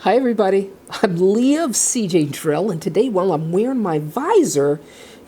Hi everybody, I'm Leah of seejanedrill, and today, well, I'm wearing my visor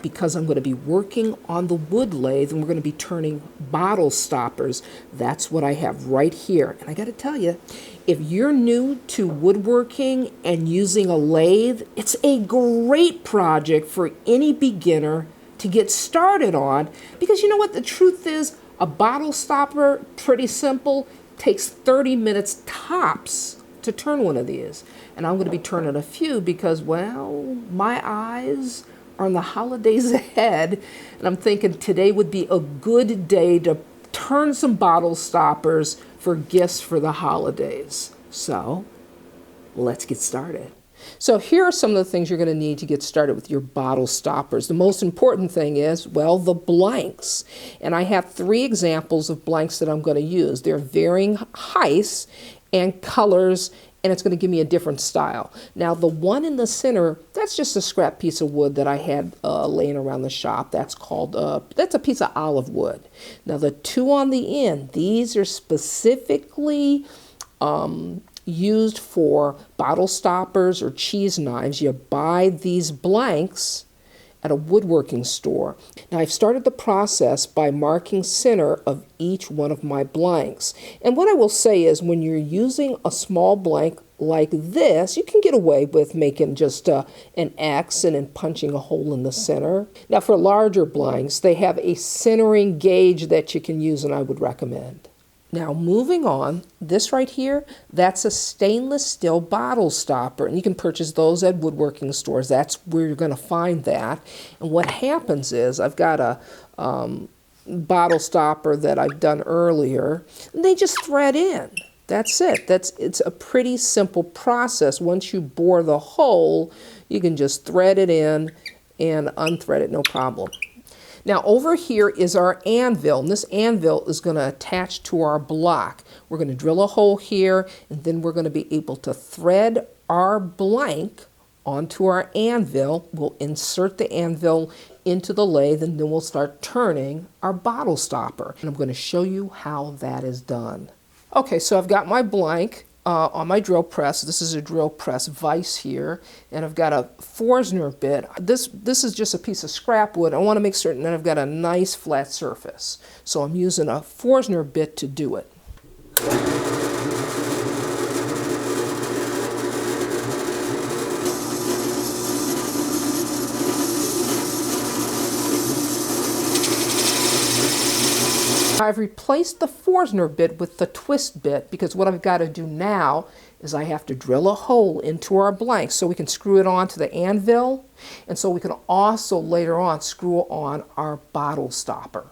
because I'm going to be working on the wood lathe and we're going to be turning bottle stoppers. That's what I have right here. And I got to tell you, if you're new to woodworking and using a lathe, it's a great project for any beginner to get started on, because you know what the truth is, a bottle stopper, pretty simple, takes 30 minutes tops to turn one of these. And I'm going to be turning a few because, well, my eyes are on the holidays ahead, and I'm thinking today would be a good day to turn some bottle stoppers for gifts for the holidays. So let's get started. So here are some of the things you're going to need to get started with your bottle stoppers. The most important thing is, well, the blanks. And I have 3 examples of blanks that I'm going to use. They're varying heights and colors, and it's going to give me a different style. Now, the one in the center, that's just a scrap piece of wood that I had laying around the shop. That's called, that's a piece of olive wood. Now, the 2 on the end, these are specifically used for bottle stoppers or cheese knives. You buy these blanks at a woodworking store. Now, I've started the process by marking center of each one of my blanks. And what I will say is, when you're using a small blank like this, you can get away with making just an X and then punching a hole in the center. Now, for larger blanks, they have a centering gauge that you can use, and I would recommend. Now, moving on, this right here, that's a stainless steel bottle stopper, and you can purchase those at woodworking stores. That's where you're going to find that. And what happens is, I've got a bottle stopper that I've done earlier, and they just thread in. That's it. It's a pretty simple process. Once you bore the hole, you can just thread it in and unthread it, no problem. Now, over here is our anvil, and this anvil is going to attach to our block. We're going to drill a hole here, and then we're going to be able to thread our blank onto our anvil. We'll insert the anvil into the lathe, and then we'll start turning our bottle stopper. And I'm going to show you how that is done. Okay, so I've got my blank on my drill press. This is a drill press vise here, and I've got a Forstner bit. This is just a piece of scrap wood. I want to make certain that I've got a nice flat surface. So I'm using a Forstner bit to do it. I've replaced the Forstner bit with the twist bit, because what I've got to do now is I have to drill a hole into our blank so we can screw it onto the anvil, and so we can also later on screw on our bottle stopper.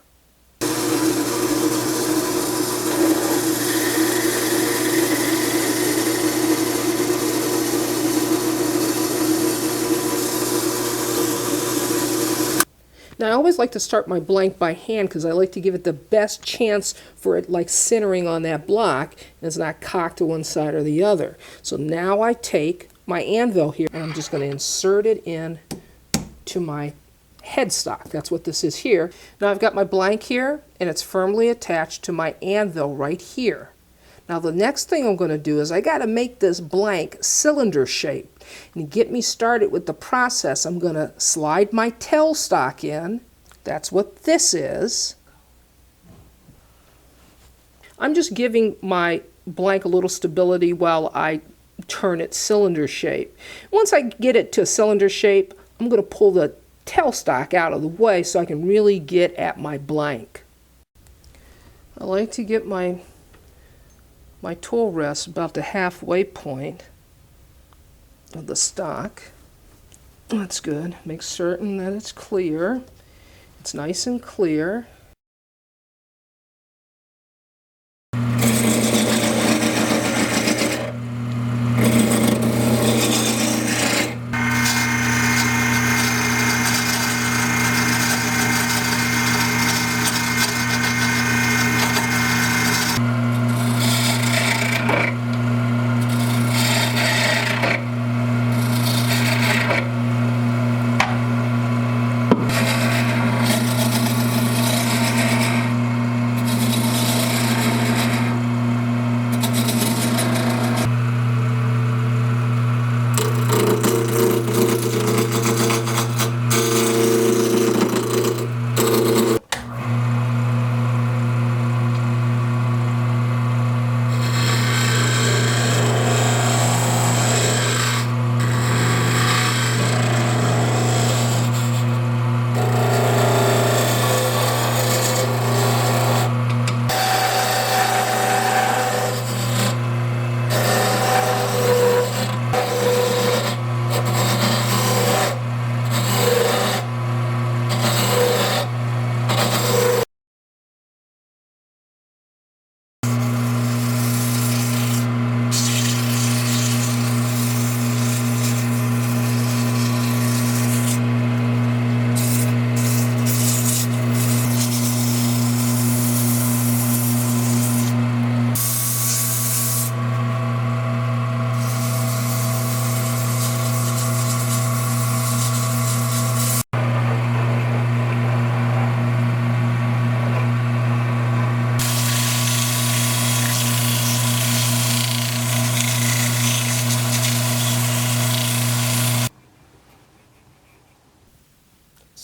Now, I always like to start my blank by hand because I like to give it the best chance for it like centering on that block, and it's not cocked to one side or the other. So now I take my anvil here, and I'm just going to insert it in to my headstock. That's what this is here. Now I've got my blank here, and it's firmly attached to my anvil right here. Now the next thing I'm going to do is I got to make this blank cylinder shaped. And to get me started with the process, I'm going to slide my tailstock in. That's what this is. I'm just giving my blank a little stability while I turn it cylinder shape. Once I get it to cylinder shape, I'm going to pull the tailstock out of the way so I can really get at my blank. I like to get my tool rest about the halfway point of the stock. That's good. Make certain that it's clear. It's nice and clear.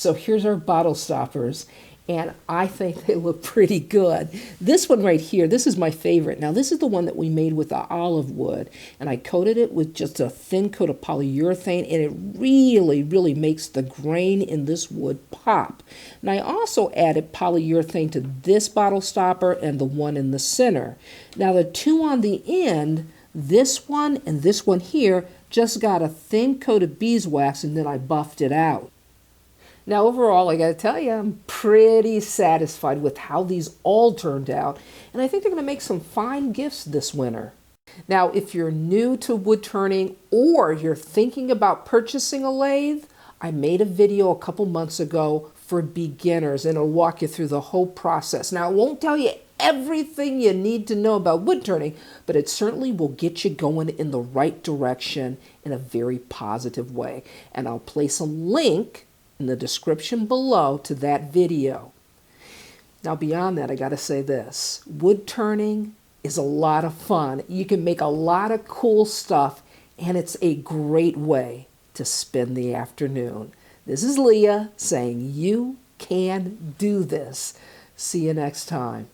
So here's our bottle stoppers, and I think they look pretty good. This one right here, this is my favorite. Now this is the one that we made with the olive wood, and I coated it with just a thin coat of polyurethane, and it really makes the grain in this wood pop. And I also added polyurethane to this bottle stopper and the one in the center. Now the two on the end, this one and this one here, just got a thin coat of beeswax, and then I buffed it out. Now overall, I gotta tell you, I'm pretty satisfied with how these all turned out, and I think they're gonna make some fine gifts this winter. Now, if you're new to wood turning or you're thinking about purchasing a lathe, I made a video a couple months ago for beginners, and it'll walk you through the whole process. Now, it won't tell you everything you need to know about wood turning, but it certainly will get you going in the right direction in a very positive way. And I'll place a link in the description below to that video. Now beyond that, I gotta say this, wood turning is a lot of fun. You can make a lot of cool stuff, and it's a great way to spend the afternoon. This is Leah saying you can do this. See you next time.